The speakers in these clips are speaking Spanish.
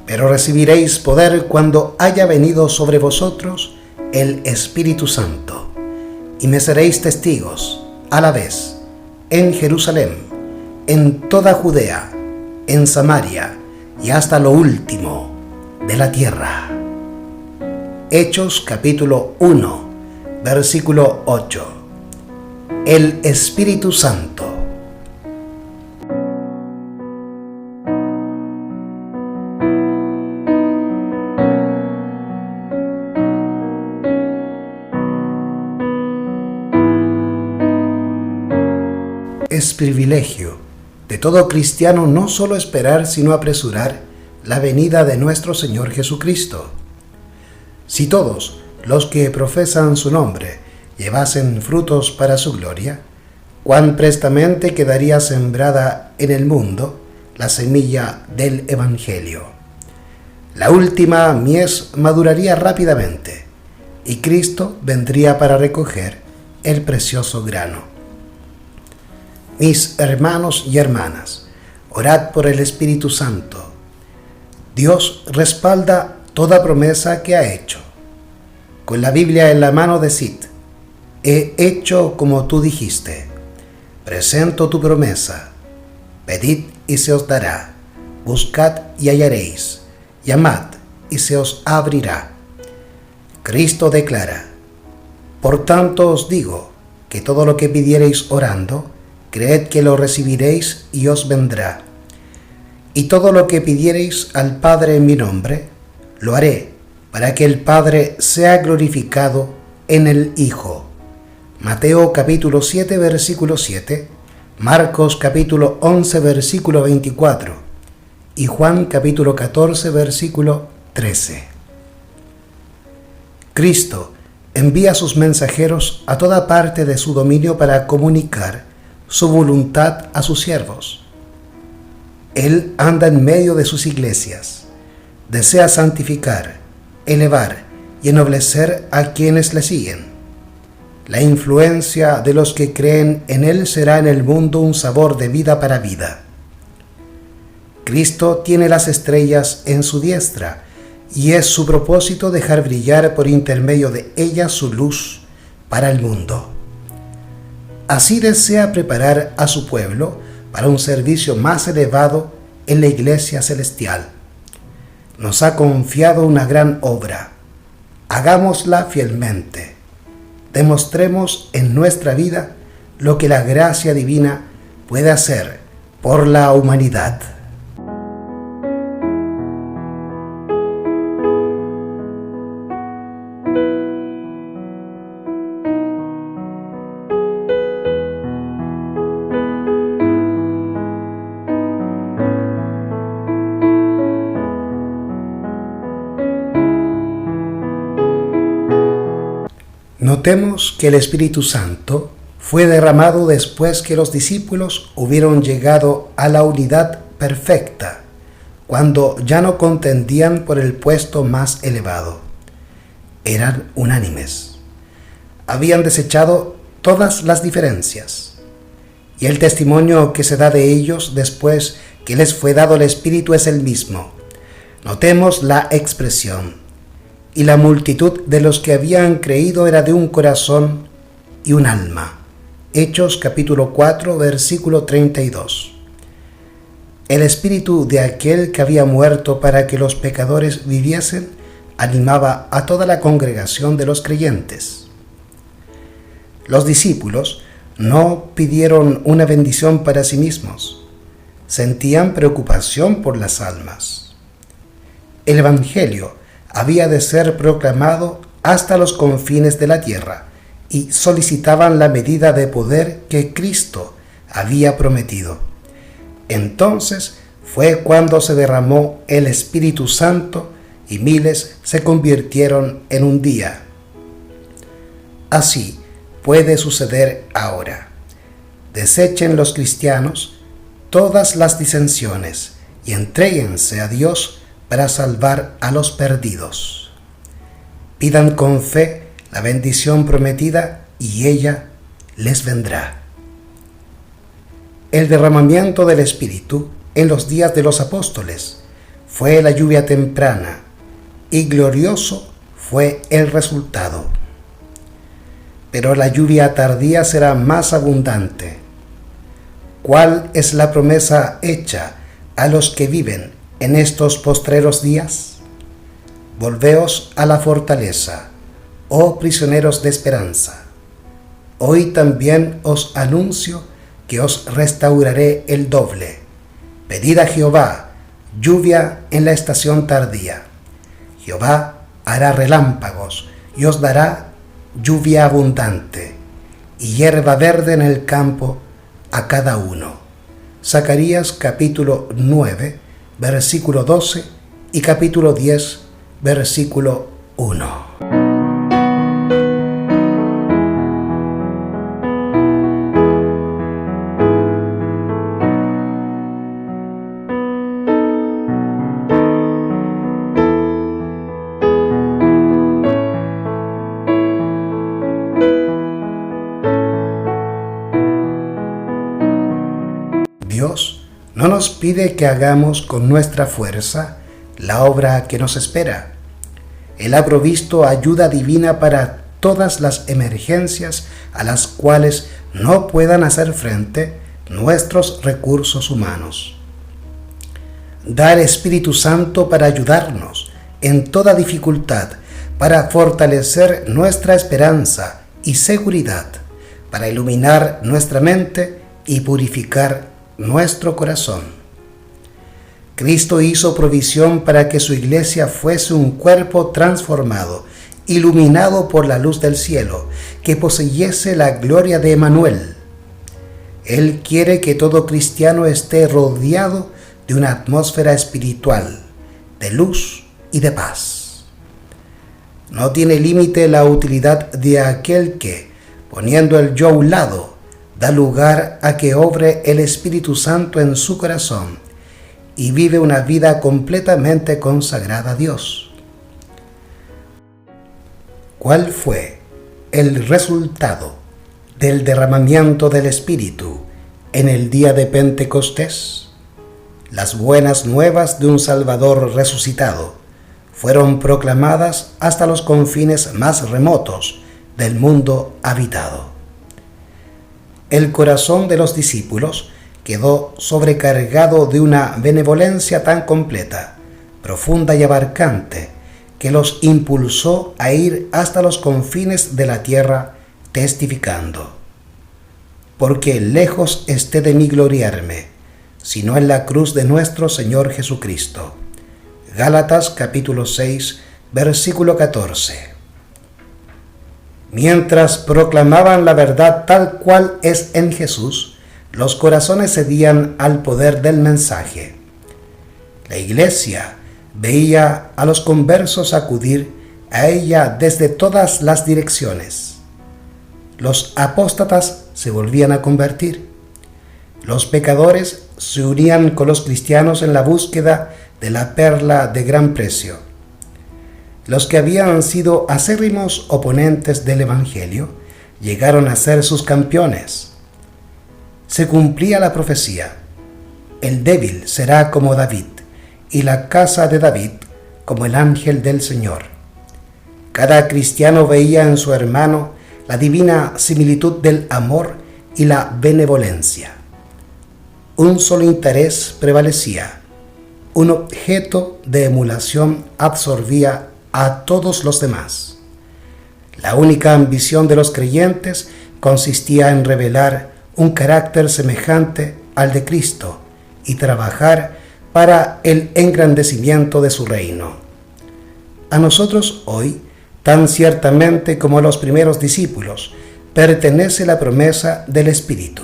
pero recibiréis poder cuando haya venido sobre vosotros el Espíritu Santo, y me seréis testigos a la vez en Jerusalén, en toda Judea, en Samaria y hasta lo último de la tierra. Hechos capítulo 1, versículo 8. El Espíritu Santo. Es privilegio de todo cristiano no solo esperar, sino apresurar la venida de nuestro Señor Jesucristo. Si todos los que profesan su nombre llevasen frutos para su gloria, cuán prestamente quedaría sembrada en el mundo la semilla del Evangelio. La última mies maduraría rápidamente, y Cristo vendría para recoger el precioso grano. Mis hermanos y hermanas, orad por el Espíritu Santo. Dios respalda toda promesa que ha hecho. Con la Biblia en la mano decid: he hecho como tú dijiste. Presento tu promesa. Pedid y se os dará. Buscad y hallaréis. Llamad y se os abrirá. Cristo declara: por tanto os digo que todo lo que pidiereis orando, creed que lo recibiréis y os vendrá. Y todo lo que pidiereis al Padre en mi nombre, lo haré, para que el Padre sea glorificado en el Hijo. Mateo capítulo 7, versículo 7, Marcos capítulo 11, versículo 24, y Juan capítulo 14, versículo 13. Cristo envía a sus mensajeros a toda parte de su dominio para comunicar su voluntad a sus siervos. Él anda en medio de sus iglesias, desea santificar, elevar y ennoblecer a quienes le siguen. La influencia de los que creen en Él será en el mundo un sabor de vida para vida. Cristo tiene las estrellas en su diestra, y es su propósito dejar brillar por intermedio de ellas su luz para el mundo. Así desea preparar a su pueblo para un servicio más elevado en la Iglesia Celestial. Nos ha confiado una gran obra. Hagámosla fielmente. Demostremos en nuestra vida lo que la gracia divina puede hacer por la humanidad. Notemos que el Espíritu Santo fue derramado después que los discípulos hubieron llegado a la unidad perfecta, cuando ya no contendían por el puesto más elevado. Eran unánimes. Habían desechado todas las diferencias. Y el testimonio que se da de ellos después que les fue dado el Espíritu es el mismo. Notemos la expresión: y la multitud de los que habían creído era de un corazón y un alma. Hechos capítulo 4, versículo 32. El espíritu de aquel que había muerto para que los pecadores viviesen animaba a toda la congregación de los creyentes. Los discípulos no pidieron una bendición para sí mismos, sentían preocupación por las almas. El Evangelio había de ser proclamado hasta los confines de la tierra, y solicitaban la medida de poder que Cristo había prometido. Entonces fue cuando se derramó el Espíritu Santo y miles se convirtieron en un día. Así puede suceder ahora. Desechen los cristianos todas las disensiones y entréguense a Dios para salvar a los perdidos. Pidan con fe la bendición prometida y ella les vendrá. El derramamiento del Espíritu en los días de los apóstoles fue la lluvia temprana y glorioso fue el resultado. Pero la lluvia tardía será más abundante. ¿Cuál es la promesa hecha a los que viven en estos postreros días? Volveos a la fortaleza, oh prisioneros de esperanza. Hoy también os anuncio que os restauraré el doble. Pedid a Jehová lluvia en la estación tardía. Jehová hará relámpagos y os dará lluvia abundante y hierba verde en el campo a cada uno. Zacarías capítulo 9, versículo 12 y capítulo 10, versículo 1. Dios no nos pide que hagamos con nuestra fuerza la obra que nos espera. Él ha provisto ayuda divina para todas las emergencias a las cuales no puedan hacer frente nuestros recursos humanos. Da el Espíritu Santo para ayudarnos en toda dificultad, para fortalecer nuestra esperanza y seguridad, para iluminar nuestra mente y purificar nuestro corazón. Cristo hizo provisión para que su iglesia fuese un cuerpo transformado, iluminado por la luz del cielo, que poseyese la gloria de Emmanuel. Él quiere que todo cristiano esté rodeado de una atmósfera espiritual, de luz y de paz. No tiene límite la utilidad de aquel que, poniendo el yo a un lado, da lugar a que obre el Espíritu Santo en su corazón y vive una vida completamente consagrada a Dios. ¿Cuál fue el resultado del derramamiento del Espíritu en el día de Pentecostés? Las buenas nuevas de un Salvador resucitado fueron proclamadas hasta los confines más remotos del mundo habitado. El corazón de los discípulos quedó sobrecargado de una benevolencia tan completa, profunda y abarcante, que los impulsó a ir hasta los confines de la tierra testificando: porque lejos esté de mí gloriarme, sino en la cruz de nuestro Señor Jesucristo. Gálatas capítulo 6, versículo 14. Mientras proclamaban la verdad tal cual es en Jesús, los corazones cedían al poder del mensaje. La iglesia veía a los conversos acudir a ella desde todas las direcciones. Los apóstatas se volvían a convertir. Los pecadores se unían con los cristianos en la búsqueda de la perla de gran precio. Los que habían sido acérrimos oponentes del Evangelio llegaron a ser sus campeones. Se cumplía la profecía: el débil será como David, y la casa de David como el ángel del Señor. Cada cristiano veía en su hermano la divina similitud del amor y la benevolencia. Un solo interés prevalecía. Un objeto de emulación absorbía a todos los demás. La única ambición de los creyentes consistía en revelar un carácter semejante al de Cristo y trabajar para el engrandecimiento de su reino. A nosotros hoy, tan ciertamente como a los primeros discípulos, pertenece la promesa del Espíritu.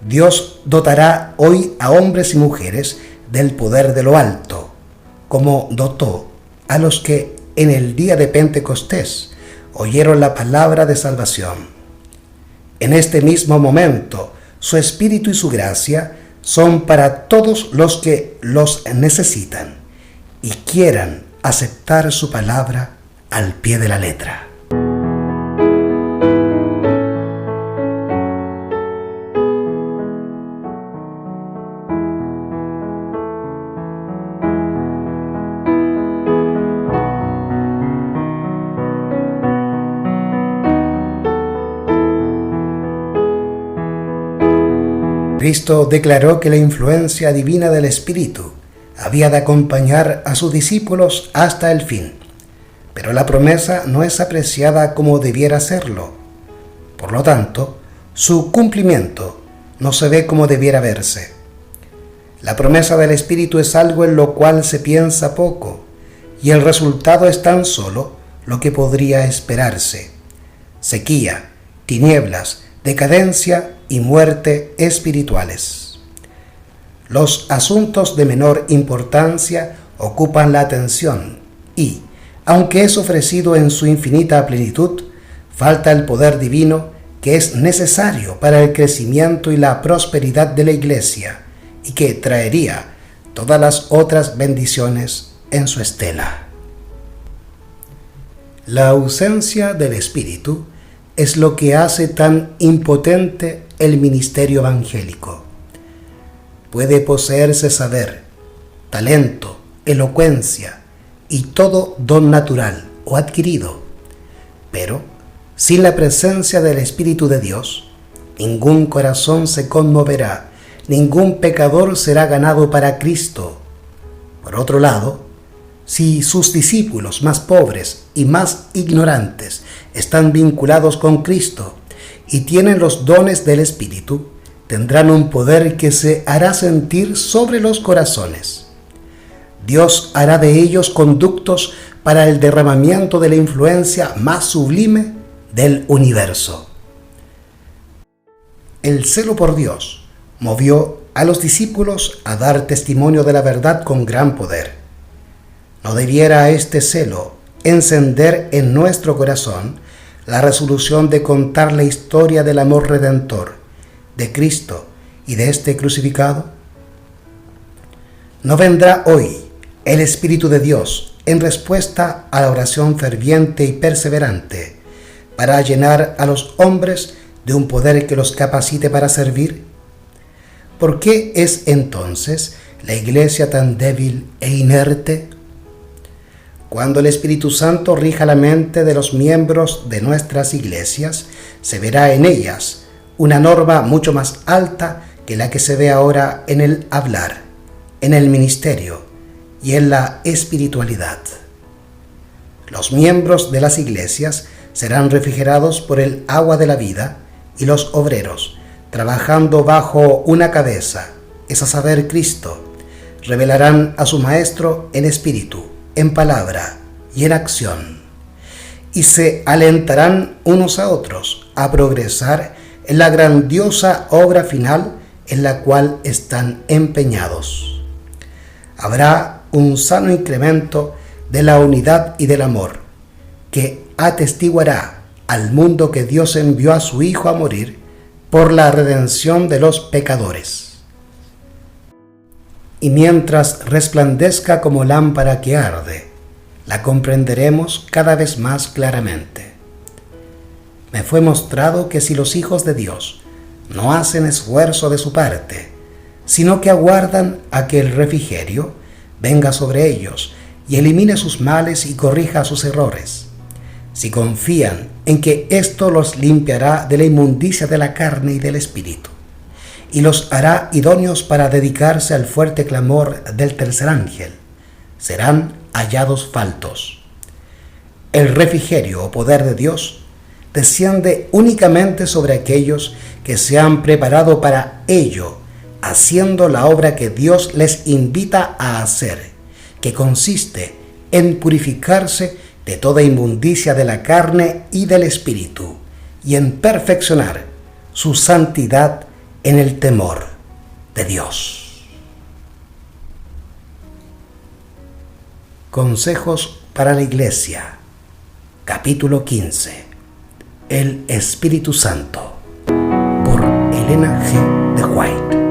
Dios dotará hoy a hombres y mujeres del poder de lo alto, como dotó a los que en el día de Pentecostés oyeron la palabra de salvación. En este mismo momento, su Espíritu y su gracia son para todos los que los necesitan y quieran aceptar su palabra al pie de la letra. Cristo declaró que la influencia divina del Espíritu había de acompañar a sus discípulos hasta el fin, pero la promesa no es apreciada como debiera serlo. Por lo tanto, su cumplimiento no se ve como debiera verse. La promesa del Espíritu es algo en lo cual se piensa poco, y el resultado es tan solo lo que podría esperarse: sequía, tinieblas, decadencia y muerte espirituales. Los asuntos de menor importancia ocupan la atención y, aunque es ofrecido en su infinita plenitud, falta el poder divino que es necesario para el crecimiento y la prosperidad de la Iglesia y que traería todas las otras bendiciones en su estela. La ausencia del Espíritu es lo que hace tan impotente el ministerio evangélico. Puede poseerse saber, talento, elocuencia y todo don natural o adquirido, pero sin la presencia del Espíritu de Dios, ningún corazón se conmoverá, ningún pecador será ganado para Cristo. Por otro lado, si sus discípulos más pobres y más ignorantes están vinculados con Cristo y tienen los dones del Espíritu, tendrán un poder que se hará sentir sobre los corazones. Dios hará de ellos conductos para el derramamiento de la influencia más sublime del universo. El celo por Dios movió a los discípulos a dar testimonio de la verdad con gran poder. ¿No debiera este celo encender en nuestro corazón la resolución de contar la historia del amor redentor de Cristo y de este crucificado? ¿No vendrá hoy el Espíritu de Dios en respuesta a la oración ferviente y perseverante para llenar a los hombres de un poder que los capacite para servir? ¿Por qué es entonces la Iglesia tan débil e inerte? Cuando el Espíritu Santo rija la mente de los miembros de nuestras iglesias, se verá en ellas una norma mucho más alta que la que se ve ahora en el hablar, en el ministerio y en la espiritualidad. Los miembros de las iglesias serán refrigerados por el agua de la vida y los obreros, trabajando bajo una cabeza, es a saber, Cristo, revelarán a su Maestro en espíritu, en palabra y en acción, y se alentarán unos a otros a progresar en la grandiosa obra final en la cual están empeñados. Habrá un sano incremento de la unidad y del amor, que atestiguará al mundo que Dios envió a su Hijo a morir por la redención de los pecadores. Y mientras resplandezca como lámpara que arde, la comprenderemos cada vez más claramente. Me fue mostrado que si los hijos de Dios no hacen esfuerzo de su parte, sino que aguardan a que el refrigerio venga sobre ellos y elimine sus males y corrija sus errores, si confían en que esto los limpiará de la inmundicia de la carne y del espíritu, y los hará idóneos para dedicarse al fuerte clamor del tercer ángel, serán hallados faltos. El refrigerio o poder de Dios desciende únicamente sobre aquellos que se han preparado para ello, haciendo la obra que Dios les invita a hacer, que consiste en purificarse de toda inmundicia de la carne y del espíritu, y en perfeccionar su santidad en el temor de Dios. Consejos para la Iglesia, capítulo 15. El Espíritu Santo, por Elena G. de White.